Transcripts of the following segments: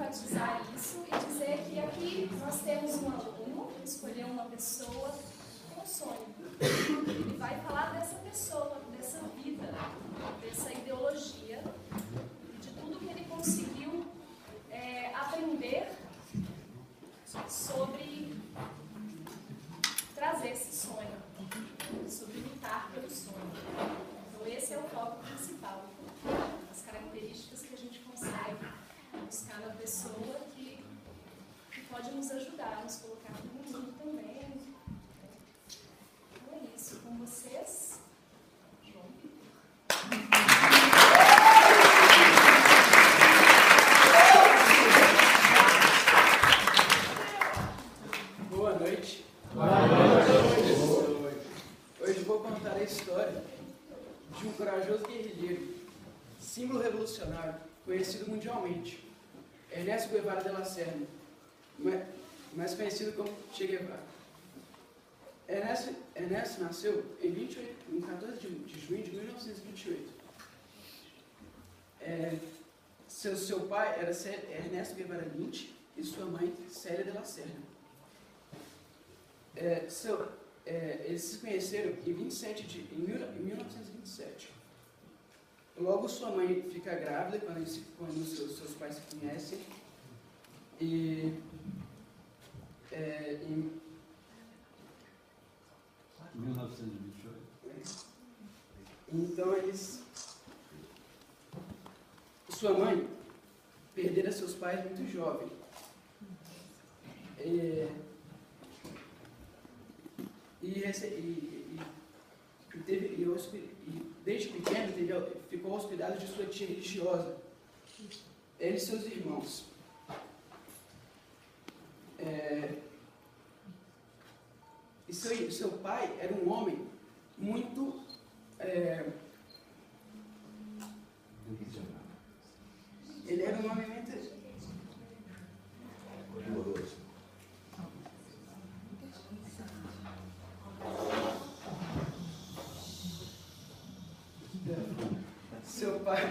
enfatizar isso e dizer que aqui nós temos um aluno que escolheu uma pessoa com sonho. Ele vai falar dessa pessoa, dessa vida, dessa ideologia e de tudo que ele conseguiu aprender sobre trazer esse sonho, sobre lutar pelo sonho. Então esse é o foco principal, as características que a gente consegue buscar na pessoa que pode nos ajudar a nos colocar no mundo também. Então é isso, com vocês, João Vitor. Boa noite. Hoje vou contar a história de um corajoso guerrilheiro, símbolo revolucionário, conhecido mundialmente, Ernesto Guevara de la Serna, mais conhecido como Che Guevara. Ernesto nasceu em 14 de junho de 1928. Seu pai era Ernesto Guevara Lynch e sua mãe Célia de la Serna. Eles se conheceram em 1927. Logo sua mãe fica grávida quando seus pais se conhecem. E em 1928. Então sua mãe perdera seus pais muito jovem. Desde pequeno ficou aos cuidados de sua tia religiosa, ele e seus irmãos. E seu pai era um homem muito ele era um homem muito rigoroso. Seu pai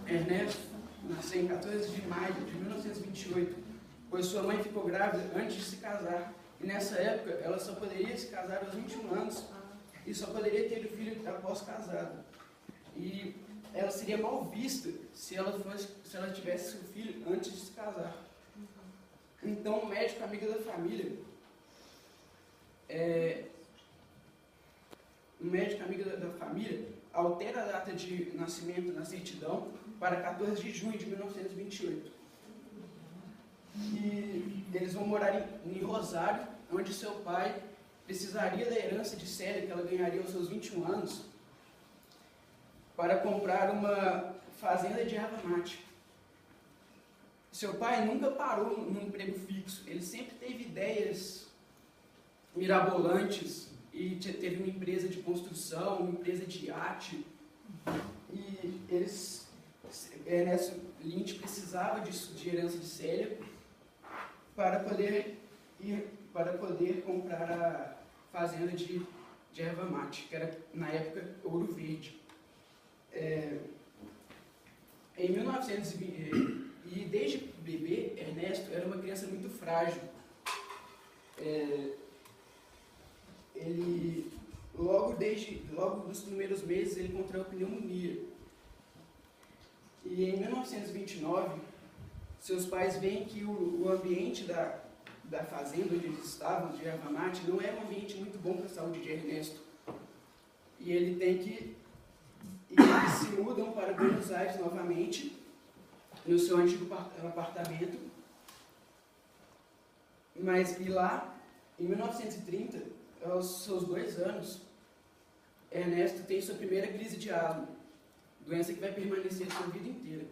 Ernesto nasceu em 14 de maio de 1928, pois sua mãe ficou grávida antes de se casar. E nessa época ela só poderia se casar aos 21 anos e só poderia ter o filho após casada. E ela seria mal vista se ela tivesse seu filho antes de se casar. Então o médico amigo da família altera a data de nascimento na certidão para 14 de junho de 1928. E eles vão morar em Rosário, onde seu pai precisaria da herança de Célia, que ela ganharia aos seus 21 anos, para comprar uma fazenda de erva mate. Seu pai nunca parou num emprego fixo, ele sempre teve ideias mirabolantes e teve uma empresa de construção, uma empresa de iate. E Ernesto Lynch precisava de herança de Célia para poder comprar a fazenda de erva mate, que era na época Ouro Verde. Em 1920, e desde bebê, Ernesto era uma criança muito frágil. Ele, logo nos primeiros meses, ele contraiu pneumonia. E em 1929, seus pais veem que o ambiente da fazenda onde eles estavam, de erva mate, não é um ambiente muito bom para a saúde de Ernesto. E eles se mudam para Buenos Aires novamente, no seu antigo apartamento. E lá, em 1930, aos seus 2 anos, Ernesto tem sua primeira crise de asma, doença que vai permanecer sua vida inteira.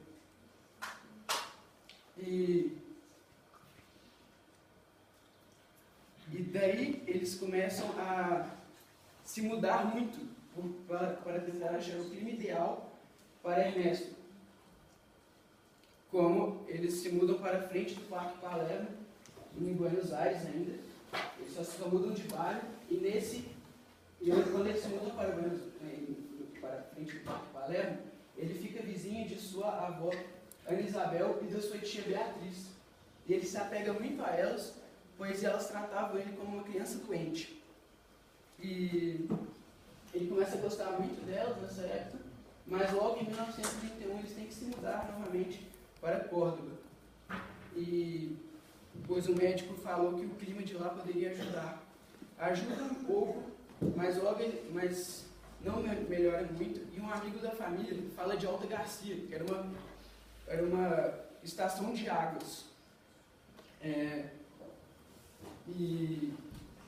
E daí eles começam a se mudar muito para tentar achar o clima ideal para Ernesto. Como eles se mudam para a frente do Parque Palermo, em Buenos Aires ainda. Eles só mudam de bairro. E quando eles se mudam para a frente do Parque Palermo, de sua avó, Ana Isabel, e da sua tia Beatriz. E ele se apega muito a elas, pois elas tratavam ele como uma criança doente. E ele começa a gostar muito delas nessa época, mas logo em 1931 eles têm que se mudar novamente para Córdoba. E pois o médico falou que o clima de lá poderia ajudar. Ajuda um pouco, mas não melhora muito. E um amigo da família fala de Alta Garcia, que era uma estação de águas. E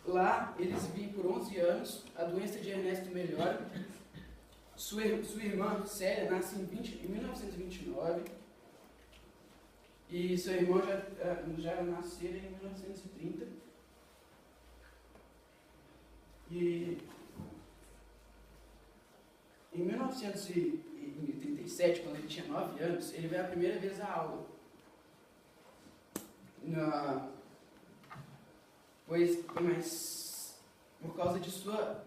lá eles vivem por 11 anos, a doença de Ernesto melhora. Sua irmã, Célia, nasce em 1929 e seu irmão já nasceu em 1930. E em 1937, quando ele tinha 9 anos, ele veio a primeira vez à aula. Mas por causa de sua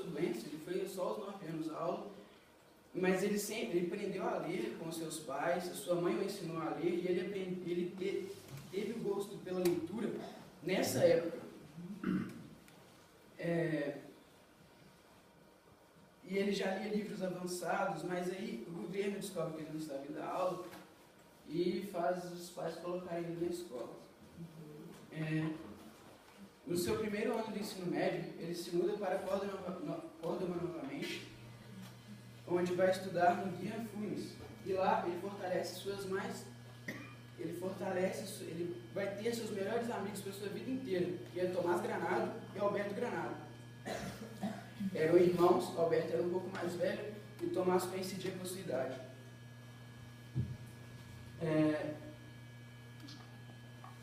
doença, ele foi só aos 9 anos à aula, mas ele aprendeu a ler com seus pais, a sua mãe o ensinou a ler, e ele teve o gosto pela leitura nessa época. E ele já lia livros avançados, mas aí o governo descobre que ele não estava indo à aula e faz os pais colocarem ele na escola. No seu primeiro ano do ensino médio, ele se muda para Córdoba novamente, onde vai estudar no Guia Funes. E lá ele vai ter seus melhores amigos para sua vida inteira, que é Tomás Granado e Alberto Granado. Eram irmãos, Alberto era um pouco mais velho e Tomás coincidia com a sua idade.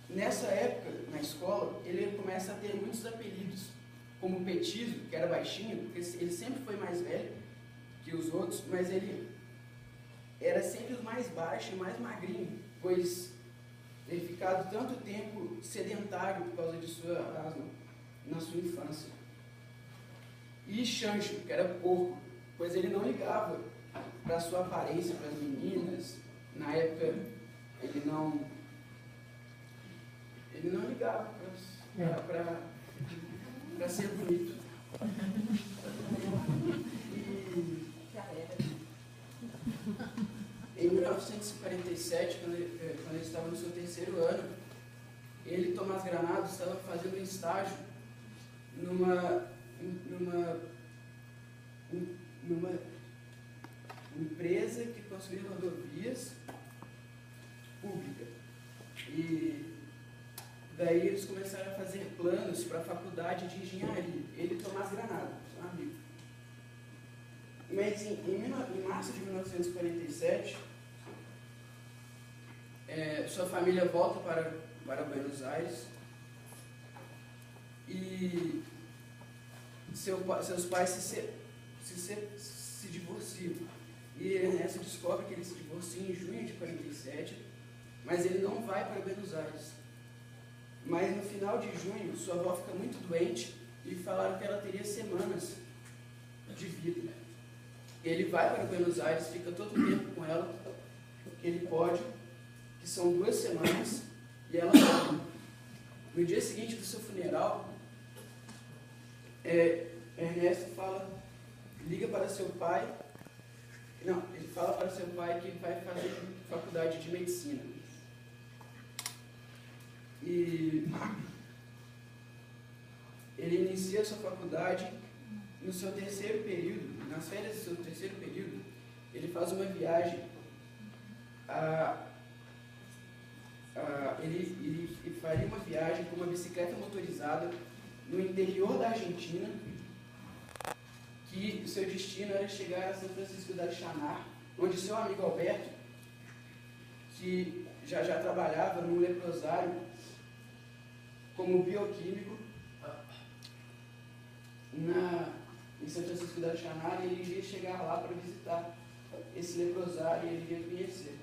Nessa época, na escola, ele começa a ter muitos apelidos, como Petismo, que era baixinho, porque ele sempre foi mais velho que os outros, mas ele era sempre o mais baixo e mais magrinho, pois ele ficado tanto tempo sedentário por causa de sua asma na sua infância. E Chancho, que era porco, pois ele não ligava para sua aparência, para as meninas. Na época, ele não ligava para ser bonito. E em 1947, quando ele estava no seu terceiro ano, ele e Tomás Granado estavam fazendo um estágio numa empresa que construía rodovias públicas. E daí eles começaram a fazer planos para a faculdade de engenharia. Ele e Tomás Granado, seu amigo. Mas em março de 1947, sua família volta para Buenos Aires e seus pais se divorciam. E Ernesto descobre que ele se divorcia em junho de 47, mas ele não vai para Buenos Aires. Mas no final de junho, sua avó fica muito doente e falaram que ela teria semanas de vida. Ele vai para Buenos Aires, fica todo o tempo com ela, que ele pode, que são 2 semanas, e ela morre. No dia seguinte do seu funeral, Ernesto liga para seu pai, ele fala para seu pai que ele vai fazer faculdade de medicina. E ele inicia a sua faculdade no seu terceiro período, nas férias do seu terceiro período, ele faz uma viagem ele faria uma viagem com uma bicicleta motorizada no interior da Argentina, que o seu destino era chegar a São Francisco da Xanar, onde seu amigo Alberto, que já trabalhava num leprosário como bioquímico em São Francisco da Xanar, e ele iria chegar lá para visitar esse leprosário e ele iria conhecer.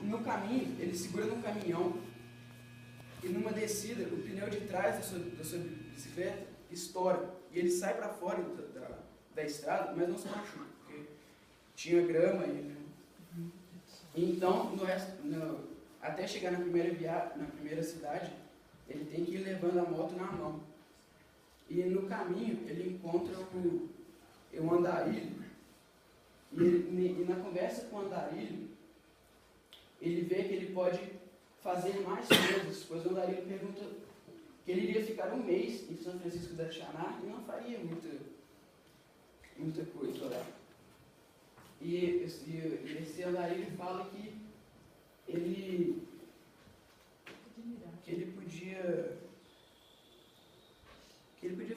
No caminho, ele segura num caminhão e numa descida, o pneu de trás da sua bicicleta estoura e ele sai para fora da estrada, mas não se machuca, porque tinha grama. Então, até chegar na primeira cidade, ele tem que ir levando a moto na mão. E no caminho, ele encontra o andarilho. E na conversa com o andarilho, ele vê que ele pode fazer mais coisas, pois o andarilho pergunta que ele iria ficar um mês em São Francisco da Xaná e não faria muita coisa lá. E esse andarilho fala que ele podia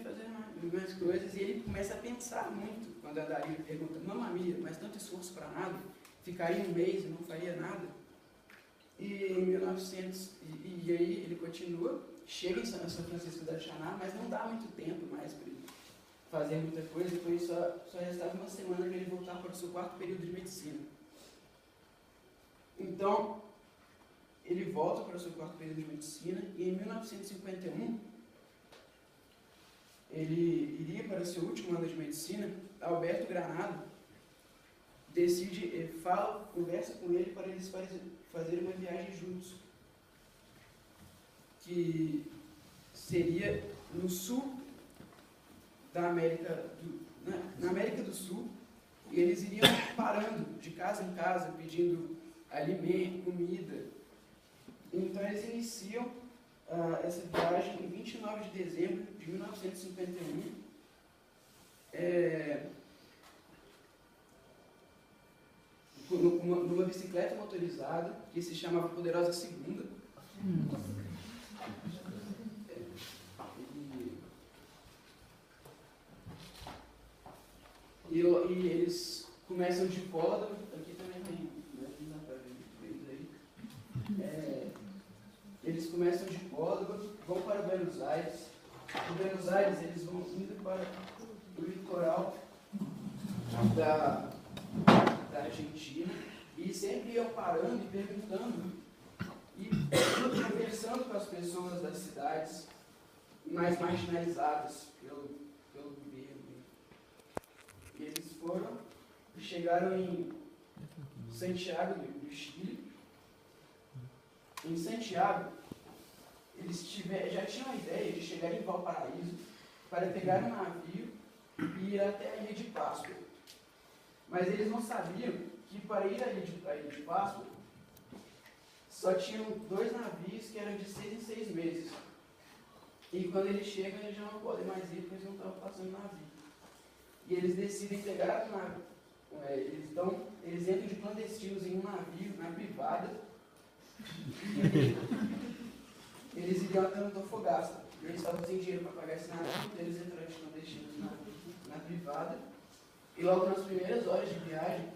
fazer mais coisas, e ele começa a pensar muito quando o andarilho pergunta: mamma mia, mas tanto esforço para nada, ficaria um mês e não faria nada. E em 1900, e aí ele continua, chega em São Francisco da Xaná, mas não dá muito tempo mais para ele fazer muita coisa, pois só restava uma semana para ele voltar para o seu 4º período de medicina. Então, ele volta para o seu 4º período de medicina, e em 1951, ele iria para o seu último ano de medicina. Alberto Granado conversa com ele para eles fazerem uma viagem juntos, que seria no sul da América, na América do Sul, e eles iriam parando de casa em casa, pedindo alimento, comida. Então eles iniciam essa viagem em 29 de dezembro de 1951, numa bicicleta motorizada, que se chamava Poderosa Segunda. E eles começam de Córdoba, aqui também tem, não dá para ver aí. Eles começam de Córdoba, vão para Buenos Aires. De Buenos Aires eles vão indo para o litoral da Argentina, e sempre iam parando e perguntando e conversando com as pessoas das cidades mais marginalizadas pelo governo. E eles chegaram em Santiago do Chile. Em Santiago, eles já tinham a ideia de chegar em Valparaíso para pegar um navio e ir até a Ilha de Páscoa. Mas eles não sabiam que para ir à Ilha de Páscoa só tinham 2 navios que eram de 6 em 6 meses. E quando eles chegam, eles já não podem mais ir, porque eles não estavam passando navio. E eles decidem pegar o navio. Eles entram de clandestinos em um navio, na privada. Eles iriam até Antofagasta. Eles estavam sem dinheiro para pagar esse navio, então eles entraram de clandestinos na privada. E logo nas primeiras horas de viagem,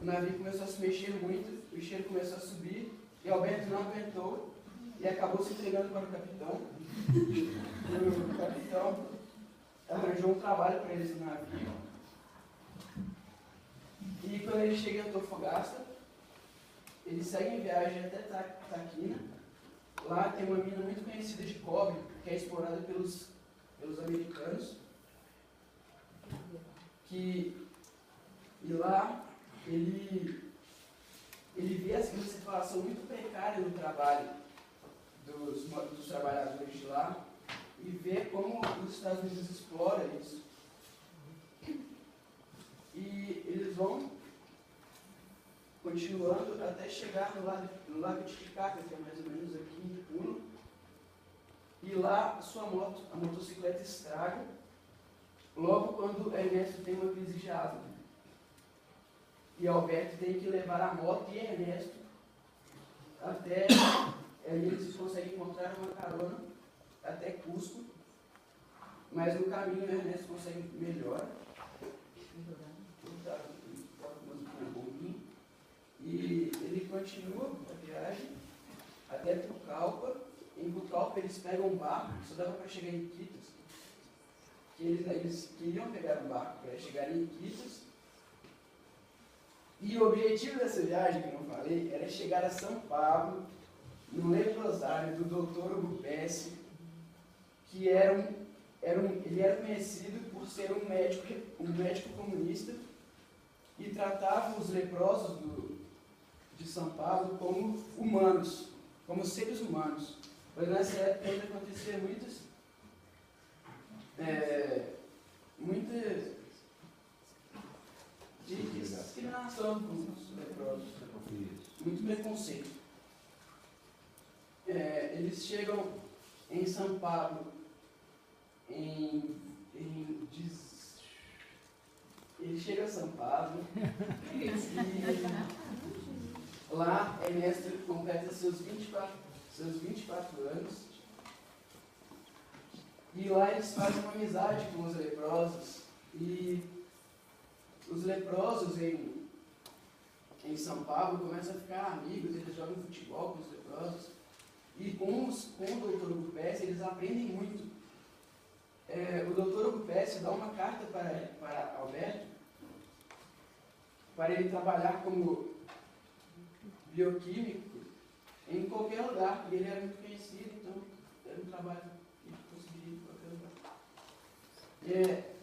o navio começou a se mexer muito, o cheiro começou a subir, e Alberto não aguentou e acabou se entregando para o capitão. O capitão arranjou um trabalho para eles no navio. E quando ele chega em Antofagasta, eles seguem viagem até Taquina. Lá tem uma mina muito conhecida de cobre, que é explorada pelos americanos. E lá ele vê assim, uma situação muito precária no trabalho dos trabalhadores de lá, e vê como os Estados Unidos explora isso. E eles vão continuando até chegar no Lago Titicaca, que é mais ou menos aqui em Puno. E lá a motocicleta estraga, logo quando Ernesto tem uma crise de asma. E Alberto tem que levar a moto e Ernesto até... eles conseguem encontrar uma carona até Cusco, mas no caminho Ernesto consegue melhor. E ele continua a viagem até Pucallpa. Em Pucallpa eles pegam um barco, só dava para chegar em Iquitos. Eles queriam pegar um barco para chegar em Iquitos. E o objetivo dessa viagem, que eu não falei, era chegar a São Paulo, no leprosário do Dr. Hugo Pesce, que ele era conhecido por ser um médico comunista e tratavam os leprosos de São Paulo como humanos, como seres humanos. Pois nessa época ainda acontecia muita discriminação com os leprosos, muito preconceito. Eles chegam em São Paulo ele chega a São Paulo e lá Ernesto completa seus 24 anos e lá eles fazem uma amizade com os leprosos e os leprosos em São Paulo começam a ficar amigos, eles jogam futebol com os leprosos e com o Dr. Hugo Pesce eles aprendem muito. O Dr. Hugo Pesce dá uma carta para Alberto para ele trabalhar como bioquímico em qualquer lugar, porque ele era muito conhecido, então era um trabalho que ele conseguiria em qualquer lugar.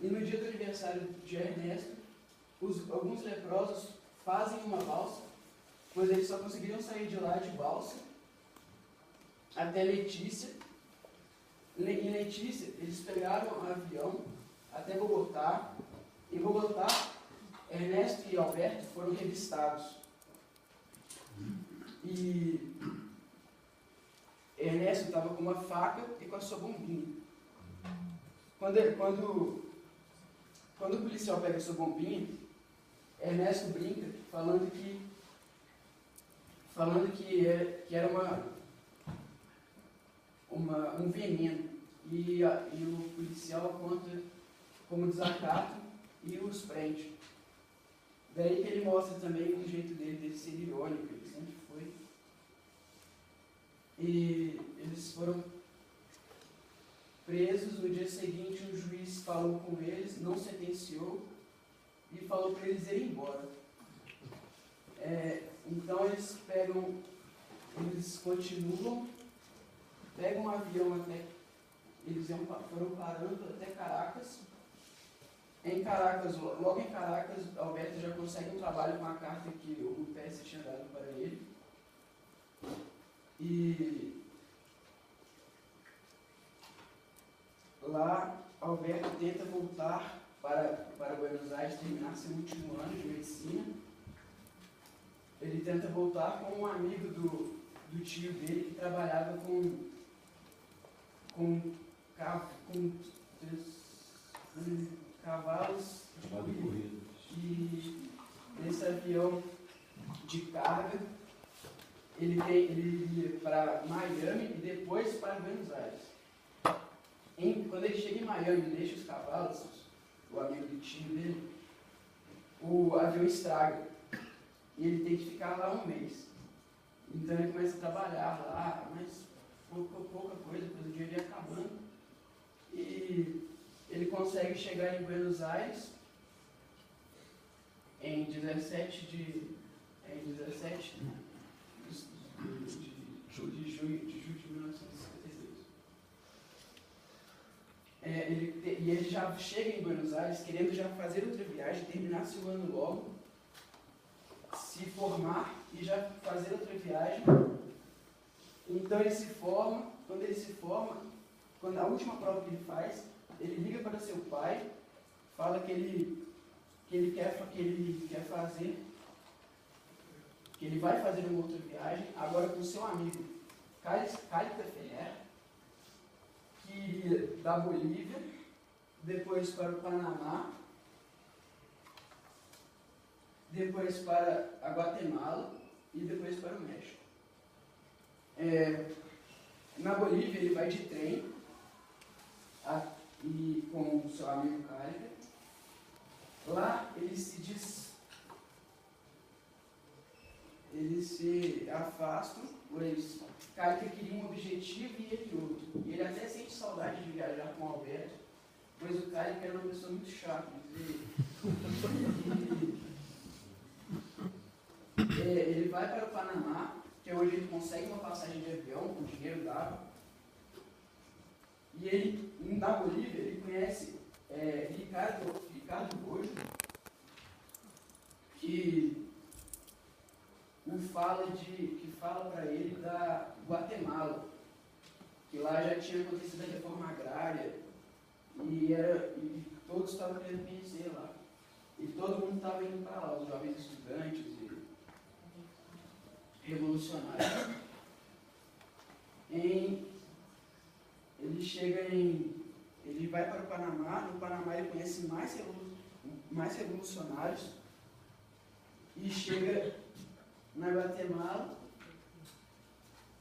E no dia do aniversário de Ernesto, alguns leprosos fazem uma balsa, pois eles só conseguiriam sair de lá de balsa até Letícia. Em Letícia, eles pegaram um avião até Bogotá. Em Bogotá, Ernesto e Alberto foram revistados. E Ernesto estava com uma faca e com a sua bombinha. Quando o policial pega a sua bombinha, Ernesto brinca, falando que era um veneno. E o policial aponta como desacato e os prende. Daí que ele mostra também um jeito dele ser irônico, ele sempre foi. E eles foram presos. No dia seguinte, o juiz falou com eles, não sentenciou e falou para eles irem embora. Então eles continuam, pegam um avião até, eles foram parando até Caracas. Logo em Caracas, Alberto já consegue um trabalho com a carta que o Pesce tinha dado para ele. E lá, Alberto tenta voltar para Buenos Aires, terminar seu último ano de medicina. Ele tenta voltar com um amigo do tio dele que trabalhava com cavalos de corrida. E nesse avião de carga, ele ia para Miami e depois para Buenos Aires. Quando ele chega em Miami e deixa os cavalos, o amigo do tio dele, o avião estraga. E ele tem que ficar lá um mês. Então ele começa a trabalhar lá, mas pouca coisa, depois o dia ia acabando. E ele consegue chegar em Buenos Aires em 17 de julho de 1956. E ele já chega em Buenos Aires querendo já fazer outra viagem, terminar seu ano logo, se formar e já fazer outra viagem. Então ele se forma. Quando a última prova que ele faz, ele liga para seu pai, fala que ele vai fazer uma outra viagem, agora com seu amigo Cálita Ferrer, que iria da Bolívia, depois para o Panamá, depois para a Guatemala e depois para o México. Na Bolívia ele vai de trem e com o seu amigo Cálita. Lá ele se afasta, pois Cálita queria um objetivo e ele outro. E ele até sente saudade de viajar com o Alberto, pois o Cálita era uma pessoa muito chata. Ele vai para o Panamá, que é onde ele consegue uma passagem de avião com dinheiro dado. E ele, na Bolívia, ele conhece Ricardo Bojo, que fala para ele da Guatemala, que lá já tinha acontecido a reforma agrária e todos estavam querendo conhecer lá. E todo mundo estava indo para lá, os jovens estudantes e revolucionários. Ele vai para o Panamá. No Panamá ele conhece mais revolucionários e chega na Guatemala.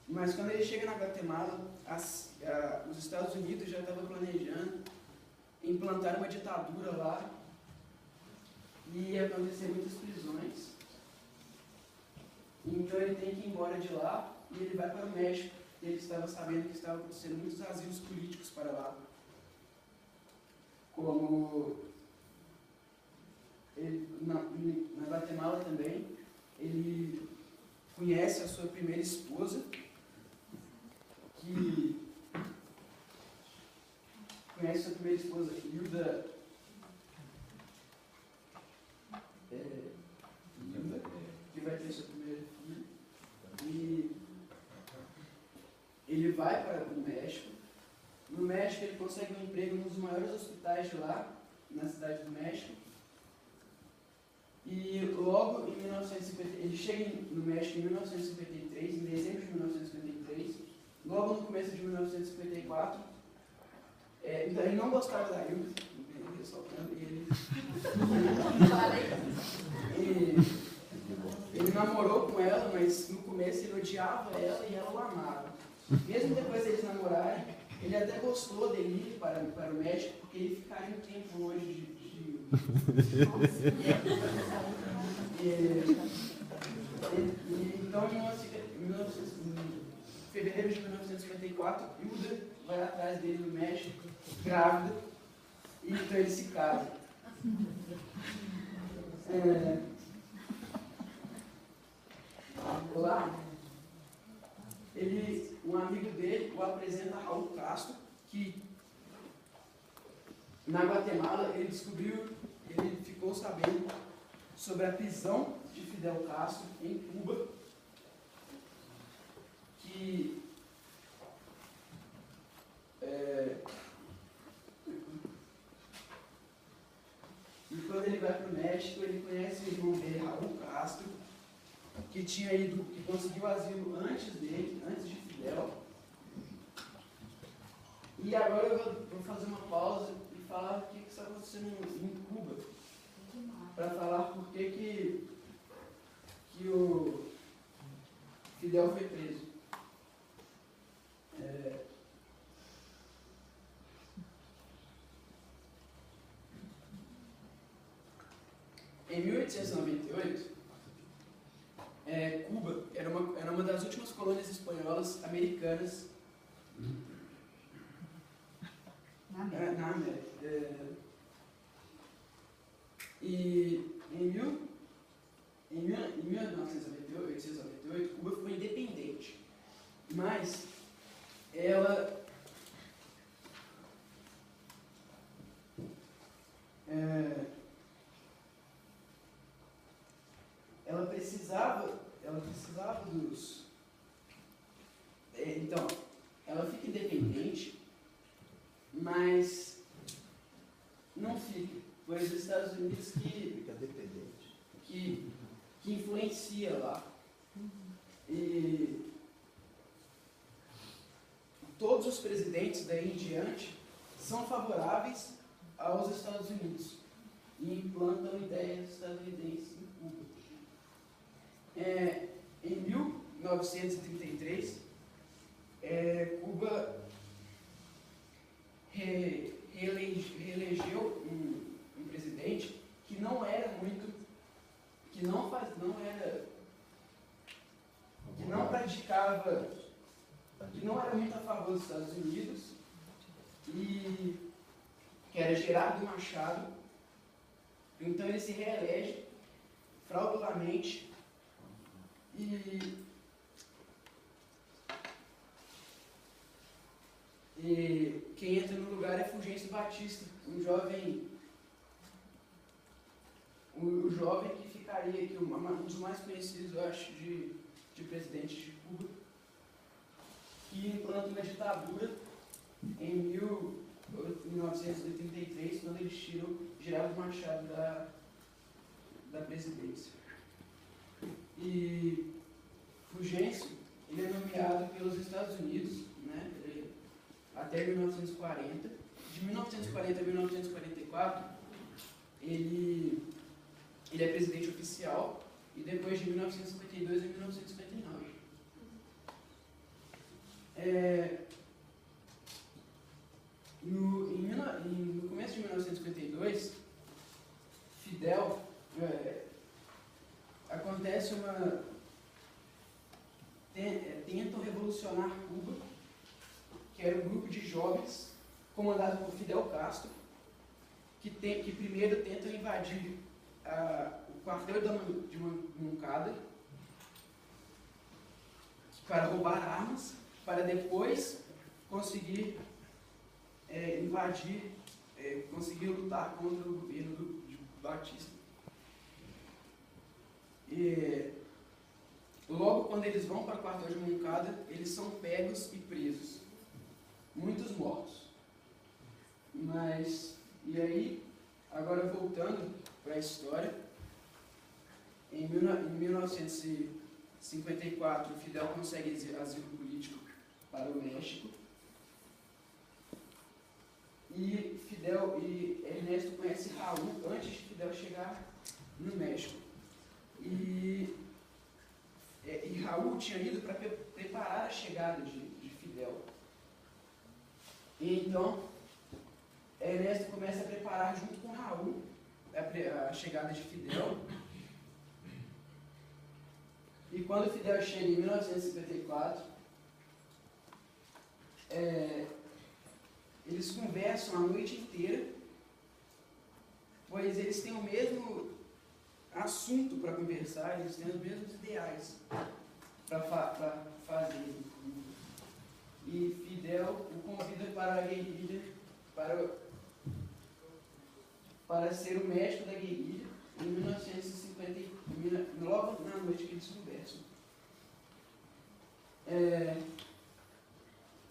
Mas quando ele chega na Guatemala, os Estados Unidos já estavam planejando implantar uma ditadura lá e ia acontecer muitas prisões. Então ele tem que ir embora de lá e ele vai para o México. Ele estava sabendo que estava acontecendo muitos asilos políticos para lá. Como na Guatemala também, ele conhece a sua primeira esposa, Hilda, que vai ter seu primeiro filho. E ele vai para o México. No México ele consegue um emprego num dos maiores hospitais de lá, na cidade do México. E logo em 1950, ele chega no México em 1953, em dezembro de 1953. Logo no começo de 1954, então ele não gostava da Hilda, ele namorou com ela, mas no começo ele odiava ela e ela o amava. Mesmo depois deles namorarem, ele até gostou dele ir para o México, porque ele ficaria um tempo longe de então, em fevereiro de 1954, Hilda vai atrás dele no México, grávida, e então eles se casam. Lá, um amigo dele o apresenta a Raul Castro, que na Guatemala ele ficou sabendo sobre a prisão de Fidel Castro em Cuba, e quando ele vai para o México, ele conhece o irmão dele, Raul Castro, que conseguiu asilo antes de Fidel. E agora eu vou fazer uma pausa e falar o que está acontecendo em Cuba, para falar por que o Fidel foi preso. Em 1898, Cuba era uma das últimas colônias espanholas americanas na América. E em 1898, Cuba ficou independente, mas ela precisava dos... Então, ela fica independente, mas não fica, pois os Estados Unidos que influencia lá. E todos os presidentes daí em diante são favoráveis aos Estados Unidos e implantam ideias estadunidenses em Cuba. Em 1933, Cuba reelegeu um presidente que não era muito, que não praticava, que não era muito a favor dos Estados Unidos, e que era Gerardo Machado. Então ele se reelege fraudulentamente e quem entra no lugar é Fulgêncio Batista, o jovem que ficaria aqui um dos mais conhecidos, eu acho, de presidente de Cuba, que implanta uma ditadura em 1983, quando eles tiram Geraldo Machado da presidência. E Fulgêncio, ele é nomeado pelos Estados Unidos, né, até 1940. De 1940 a 1944, ele é presidente oficial, e depois de 1952 a 1959. No começo de 1952, Fidel, acontece tentam revolucionar Cuba, que era um grupo de jovens comandado por Fidel Castro, que primeiro tentam invadir o quartel de Moncada para roubar armas, para depois conseguir invadir, conseguir lutar contra o governo de Batista. E logo quando eles vão para o quartel de Moncada, eles são pegos e presos. Muitos mortos. E aí, agora voltando para a história, em 1954, Fidel consegue asilo político para o México. E Ernesto conhece Raul antes de Fidel chegar no México. E Raul tinha ido para preparar a chegada de Fidel. E então, Ernesto começa a preparar junto com Raul a chegada de Fidel. E quando Fidel chega em 1954, eles conversam a noite inteira, pois eles têm o mesmo assunto para conversar, eles têm os mesmos ideais para fazer. E Fidel o convida para a guerrilha, para ser o mestre da guerrilha, em 1950, logo na noite que eles conversam.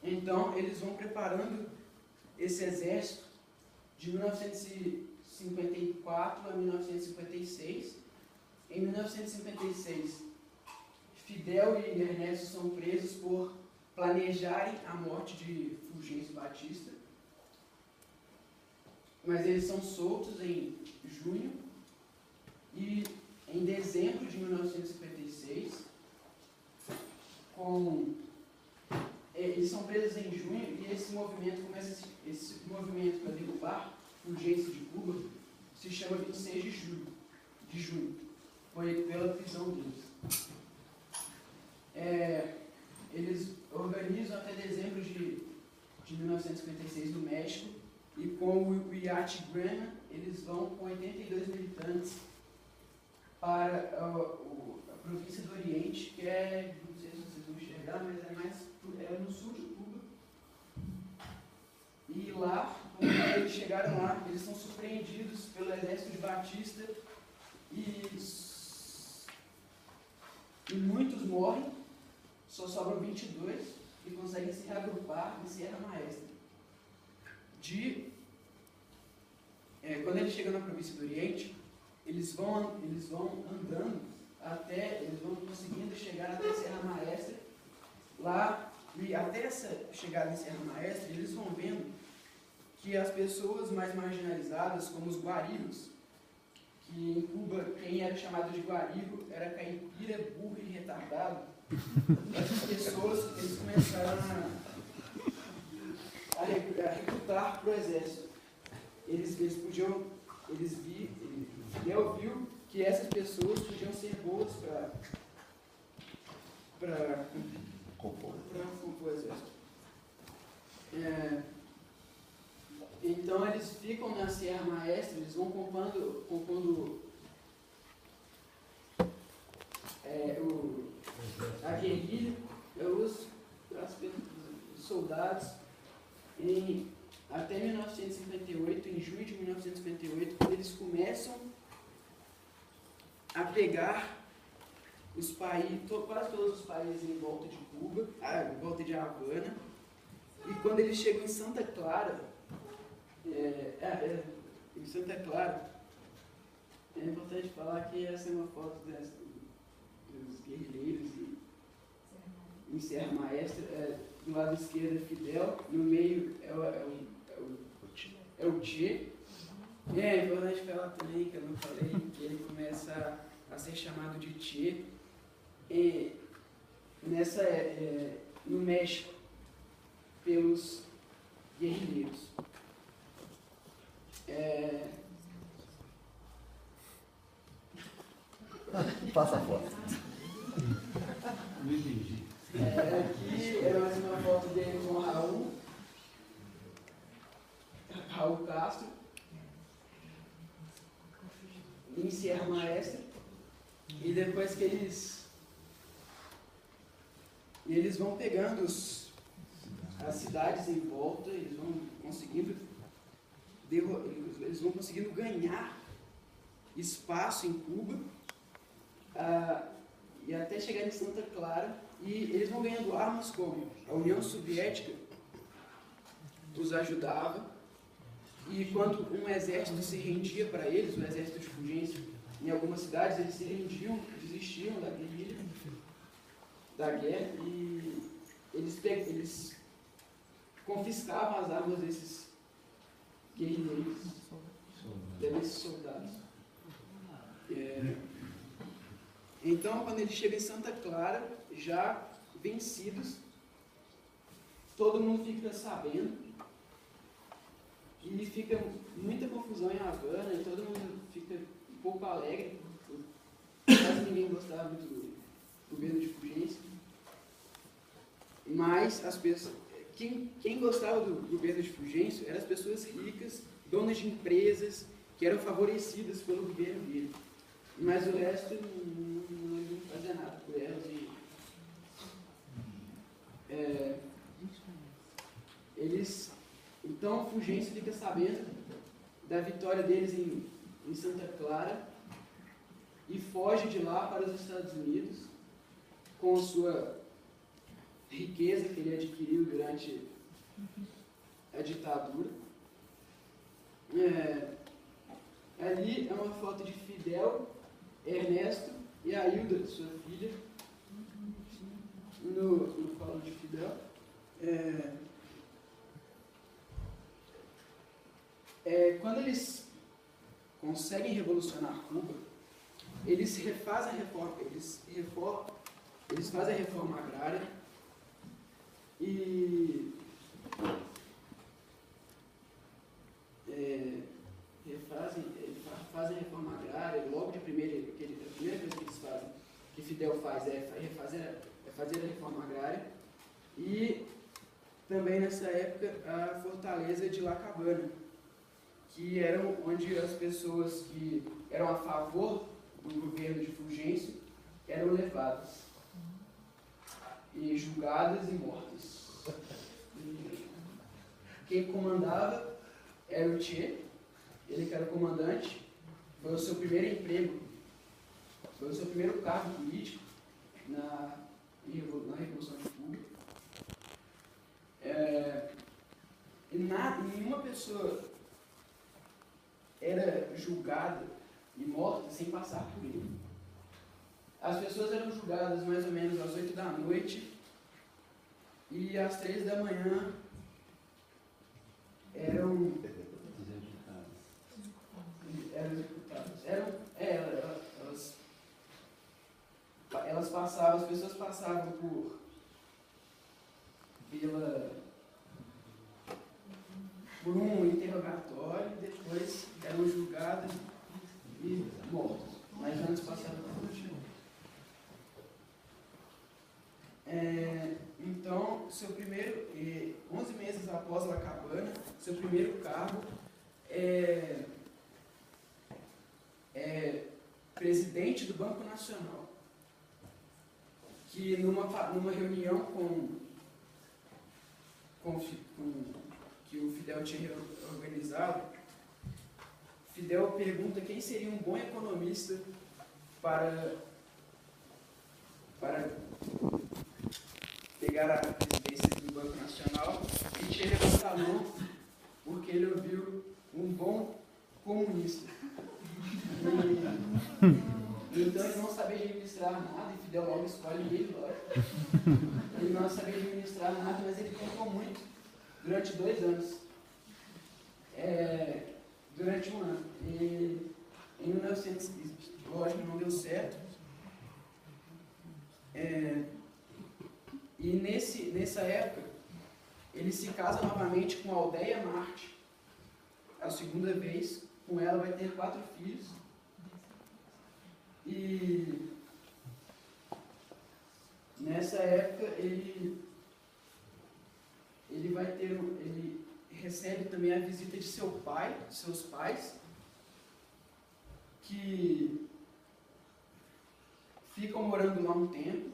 Então, eles vão preparando esse exército de 1954 a 1956. Em 1956, Fidel e Ernesto são presos por planejarem a morte de Fulgêncio Batista, mas eles são soltos em junho. E em dezembro de 1956, eles são presos em junho, e esse movimento para derrubar Fulgêncio de Cuba se chama 26 de junho. Foi pela prisão deles. Eles organizam até dezembro de 1956 no México, e com o iate Graham, eles vão com 82 militantes para a província do Oriente, que não sei se vocês vão enxergar, mas é no sul de Cuba. E lá, quando eles chegaram lá, eles são surpreendidos pelo exército de Batista, e muitos morrem, só sobram 22, e conseguem se reagrupar em Sierra Maestra. Quando eles chegam na província do Oriente, eles vão andando eles vão conseguindo chegar até Serra Maestra. Lá, e até essa chegada em Serra Maestra, eles vão vendo que as pessoas mais marginalizadas, como os guarigos, que em Cuba quem era chamado de guarigo era caipira, burro e retardado, essas pessoas, eles começaram a recrutar para o exército. Fidel viu que essas pessoas podiam ser boas para compor o exército. Então eles ficam na Sierra Maestra, eles vão compondo a guerrilha, os soldados, até 1958, em junho de 1958, quando eles começam a pegar os países, quase todos os países em volta de Cuba, em volta de Havana, e quando eles chegam em Santa Clara, em Santa Clara, é importante falar que essa é uma foto dos guerrilheiros em Serra Maestra, do lado esquerdo é Fidel, no meio é o Che. É importante falar também, que eu não falei, que ele começa a ser chamado de Che no México, pelos guerrilheiros. Passa a foto. Não entendi. Aqui é mais uma foto dele com Raul Castro, em Serra Maestra, e depois que eles vão pegando as cidades em volta, eles vão conseguindo ganhar espaço em Cuba, e até chegar em Santa Clara, e eles vão ganhando armas como a União Soviética os ajudava, e quando um exército se rendia para eles, o exército de Fulgêncio, em algumas cidades, eles se rendiam, desistiam da guerrilha, da guerra, e eles confiscavam as armas desses guerrilheiros, desses soldados. Então, quando eles chegam em Santa Clara, já vencidos, todo mundo fica sabendo, e fica muita confusão em Havana, e todo mundo fica um pouco alegre, quase ninguém gostava muito do governo de Fulgêncio, mas as pessoas, quem gostava do governo de Fulgêncio eram as pessoas ricas, donas de empresas, que eram favorecidas pelo governo dele, mas o resto não fazia nada por elas. Então, Fulgêncio fica sabendo da vitória deles em Santa Clara e foge de lá para os Estados Unidos com a sua riqueza que ele adquiriu durante a ditadura. Ali é uma foto de Fidel, Ernesto e Ailda, sua filha, no colo de Fidel. Quando eles conseguem revolucionar Cuba, eles refazem a reforma, eles fazem a reforma agrária e fazem a reforma agrária. Logo a primeira coisa que eles fazem, que Fidel faz, é fazer a reforma agrária, e também nessa época a fortaleza de La Cabana, que eram onde as pessoas que eram a favor do governo de Fulgêncio eram levadas e julgadas e mortas. Quem comandava era o Che, ele que era o comandante, foi o seu primeiro emprego, foi o seu primeiro cargo político na Revolução de Cuba. Nenhuma pessoa era julgada e morta sem passar por ele. As pessoas eram julgadas mais ou menos às 8 da noite e às 3 da manhã eram executadas. Elas passavam, as pessoas passavam por um interrogatório e depois eram julgadas e mortas. Mas antes passavam por último. Então, 11 meses após La Cabana, seu primeiro cargo é presidente do Banco Nacional, que numa reunião que o Fidel tinha organizado, Fidel pergunta quem seria um bom economista para pegar a presidência do Banco Nacional, e Che levantou a mão porque ele ouviu um bom comunista. Então ele não sabia administrar nada, e Fidel logo escolhe ele, lógico. Ele não sabia administrar nada, mas ele tentou muito durante 2 anos. Durante 1 ano. E em 1900, lógico, não deu certo. E nessa época, ele se casa novamente com Aldeia Marte, a segunda vez. Com ela vai ter 4 filhos. E nessa época ele recebe também a visita de seus pais, que ficam morando lá um tempo.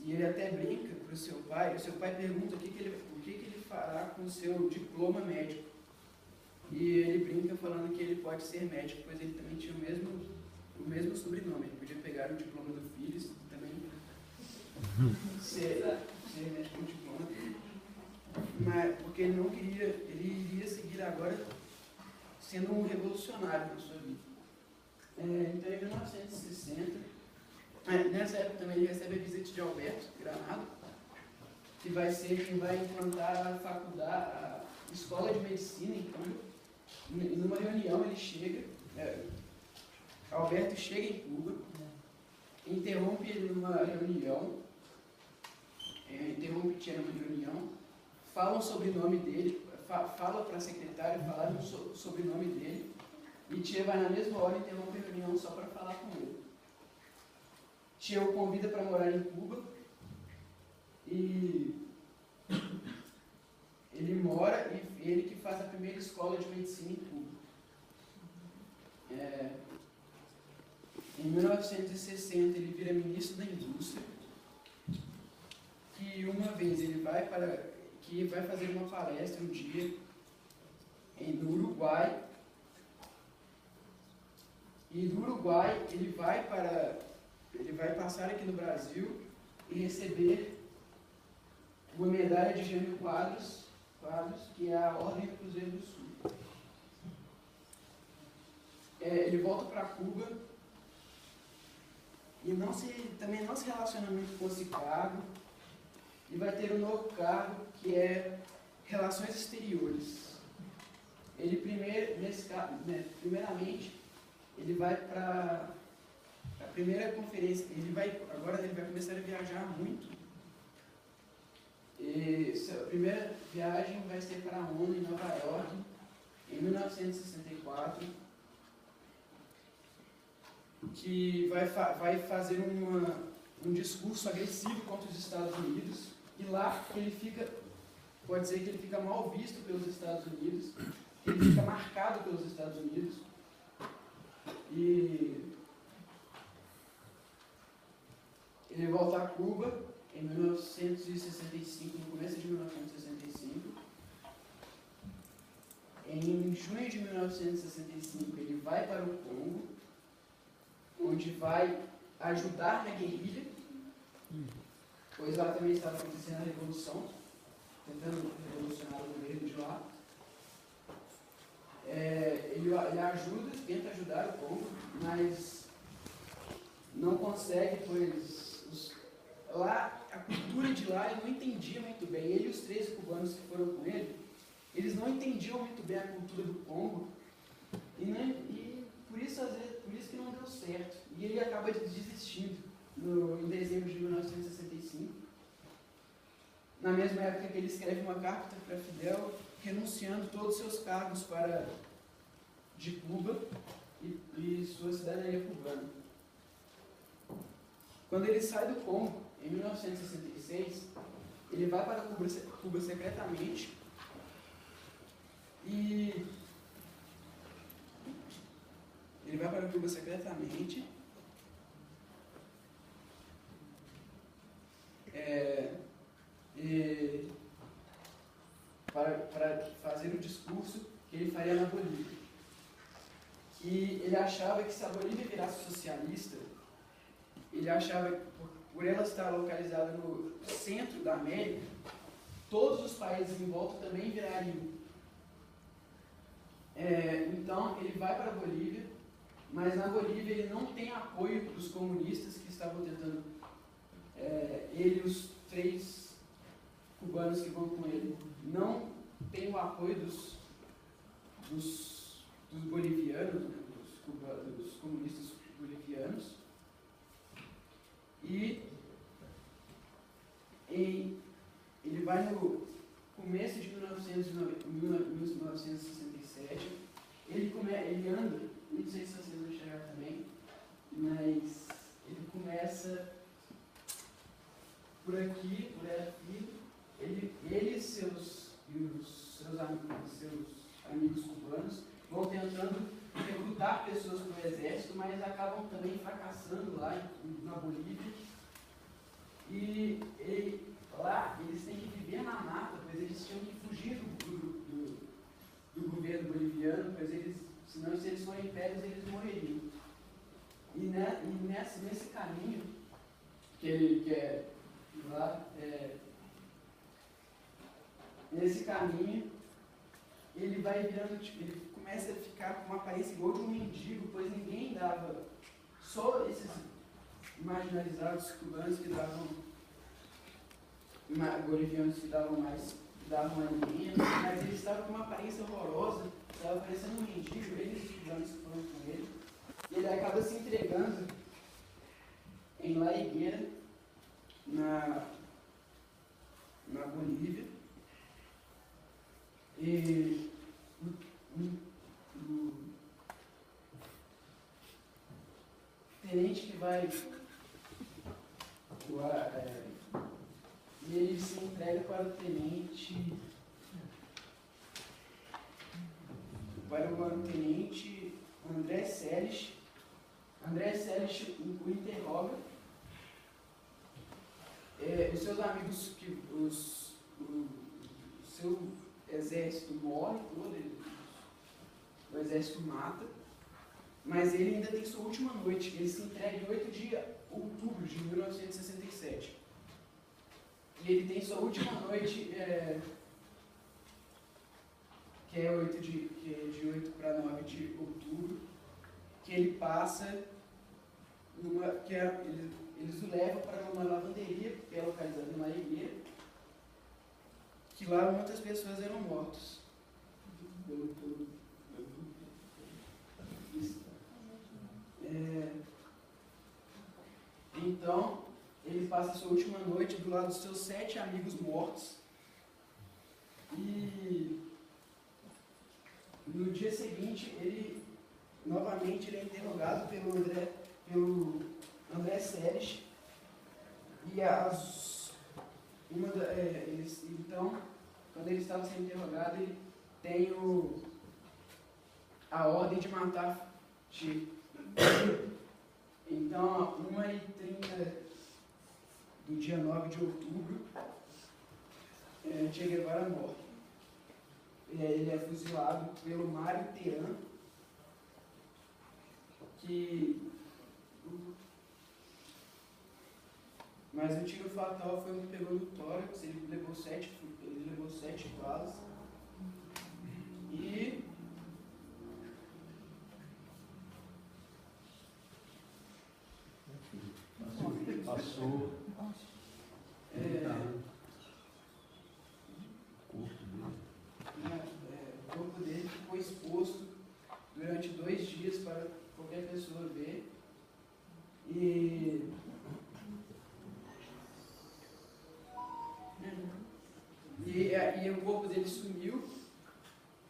E ele até brinca para o seu pai pergunta o que ele fará com o seu diploma médico. E ele brinca falando que ele pode ser médico, pois ele também tinha o mesmo sobrenome. Ele podia pegar o diploma do filho e também ser médico com o diploma dele. Mas, porque ele não queria, ele iria seguir agora sendo um revolucionário na sua vida. Então, em 1960, nessa época também ele recebe a visita de Alberto Granado, que vai ser quem vai implantar a faculdade, a escola de medicina em Cuba. Numa reunião ele chega, Alberto chega em Cuba, interrompe ele numa reunião, fala o sobrenome dele, fala para a secretária falar o sobrenome dele, e Che vai na mesma hora interromper a reunião só para falar com ele. Che o convida para morar em Cuba, e ele mora, e ele que faz a primeira escola de medicina em Cuba. Em 1960 ele vira ministro da indústria, que uma vez ele vai fazer uma palestra um dia no Uruguai, e do Uruguai ele vai passar aqui no Brasil e receber uma medalha de Jânio Quadros, que é a Ordem do Cruzeiro do Sul. Ele volta para Cuba e também não se relaciona muito com esse cargo, e vai ter um novo cargo que é Relações Exteriores. Ele primeiramente ele vai para a primeira conferência, agora ele vai começar a viajar muito. E sua primeira viagem vai ser para a ONU em Nova York, em 1964, que vai fazer um discurso agressivo contra os Estados Unidos, e lá pode dizer que ele fica mal visto pelos Estados Unidos, ele fica marcado pelos Estados Unidos, e ele volta a Cuba em 1965, no começo de 1965. Em junho de 1965, ele vai para o Congo, onde vai ajudar na guerrilha, pois lá também estava acontecendo a revolução, tentando revolucionar o governo de lá. Ele tenta ajudar o Congo, mas não consegue, pois lá, a cultura de lá ele não entendia muito bem. Ele e os 13 cubanos que foram com ele, eles não entendiam muito bem a cultura do Congo, e por isso que não deu certo. E ele acaba desistindo em dezembro de 1965, na mesma época que ele escreve uma carta para Fidel, renunciando todos os seus cargos de Cuba e sua cidadania cubana. Quando ele sai do Congo, em 1966, ele vai para Cuba secretamente, e ele faria na Bolívia. E ele achava que se a Bolívia virasse socialista, ele achava que, por ela estar localizada no centro da América, todos os países em volta também virariam. Então, ele vai para a Bolívia, mas na Bolívia ele não tem apoio dos comunistas que estavam tentando, ele e os 3 cubanos que vão com ele, não tem o apoio dos bolivianos, né, dos comunistas bolivianos, e ele vai no começo de 1967, ele anda, não sei se vocês vão chegar também, mas ele começa por aqui, ele e seus amigos cubanos vão tentando recrutar pessoas para o exército, mas acabam também fracassando lá na Bolívia. E lá eles têm que viver na mata, pois eles tinham que fugir do governo boliviano, pois senão se eles forem pegos eles morreriam. E nesse caminho que ele quer lá, nesse caminho ele vai virando, ele começa a ficar com uma aparência igual de um mendigo, pois ninguém dava, só esses marginalizados cubanos que davam, bolivianos que davam mais, davam alimento, mas ele estava com uma aparência horrorosa, estava parecendo um mendigo, eles os cubanos que foram com ele, e ele acaba se entregando em La Higuera, na Bolívia, e o tenente que vai e ele se entrega para o tenente André Seles. André Seles o interroga. Os seus amigos, o seu exército morre todo, o exército mata, mas ele ainda tem sua última noite. Ele se entrega em 8 de outubro de 1967. E ele tem sua última noite, que é de 8 para 9 de outubro, que ele passa, eles o levam para uma lavanderia, que é localizada em La Higuera, que lá muitas pessoas eram mortas. Então, ele passa a sua última noite do lado dos seus 7 amigos mortos. E no dia seguinte, novamente ele é interrogado pelo André Seles. E então, quando ele estava sendo interrogado, ele tem a ordem de matar Che. Então, a 1h30 do dia 9 de outubro, Che Guevara morre. Ele é fuzilado pelo Mário Teran, mas o tiro fatal foi um que pegou no tórax, ele levou 7 balas. E passou. O corpo dele ficou exposto durante 2 dias para qualquer pessoa ver. E o corpo dele sumiu,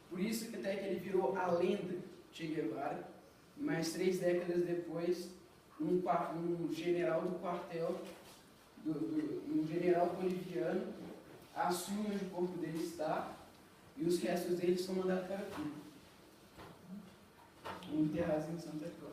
por isso que até que ele virou a lenda Che Guevara, mas 3 décadas depois, um general do quartel, um general boliviano, assume onde o corpo dele está e os restos dele são mandados para Cuba, enterrados em Santa Clara.